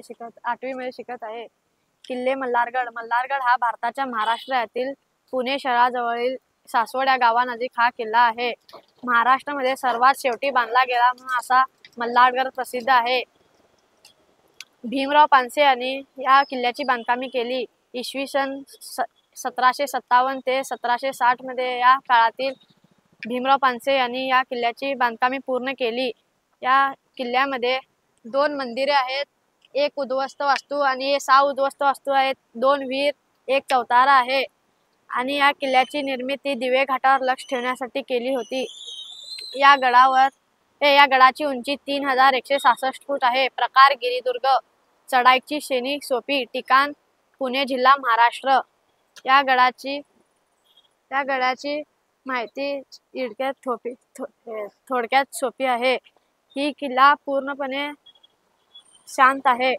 8वी मध्ये शिकत आहे। किल्ले मल्हारगड हा भारताच्या महाराष्ट्र राज्यातील पुणे शहराजवळील सासवड या गावानजीक हा किल्ला आहे। महाराष्ट्रामध्ये सर्वात शेवटी बांधला गेला म्हणून असा मल्हारगड प्रसिद्ध आहे। भीमराव पानसे यांनी या किल्ल्याची बांधकामे केली। इसवी सन 1757 ते 1760 मध्ये या काळातील भीमराव पानसे यांनी या किल्ल्याची बांधकामे पूर्ण केली। या किल्ल्यामध्ये 2 मंदिरे आहेत, 1 उद्ध्वस्त वास्तू आणि 6 उद्ध्वस्त वास्तू आहेत, 2 विहीर, 1 चौतारा आहे आणि या किल्ल्याची निर्मिती दिवे घाटावर लक्ष ठेवण्यासाठी केली होती। या गडाची उंची 3166 फूट आहे। प्रकार गिरिदुर्ग, चढाईची श्रेणी सोपी, ठिकाण पुणे जिल्हा महाराष्ट्र। या गडाची माहिती थोडक्यात सोपी आहे। ही किल्ला पूर्णपणे शांत आहे।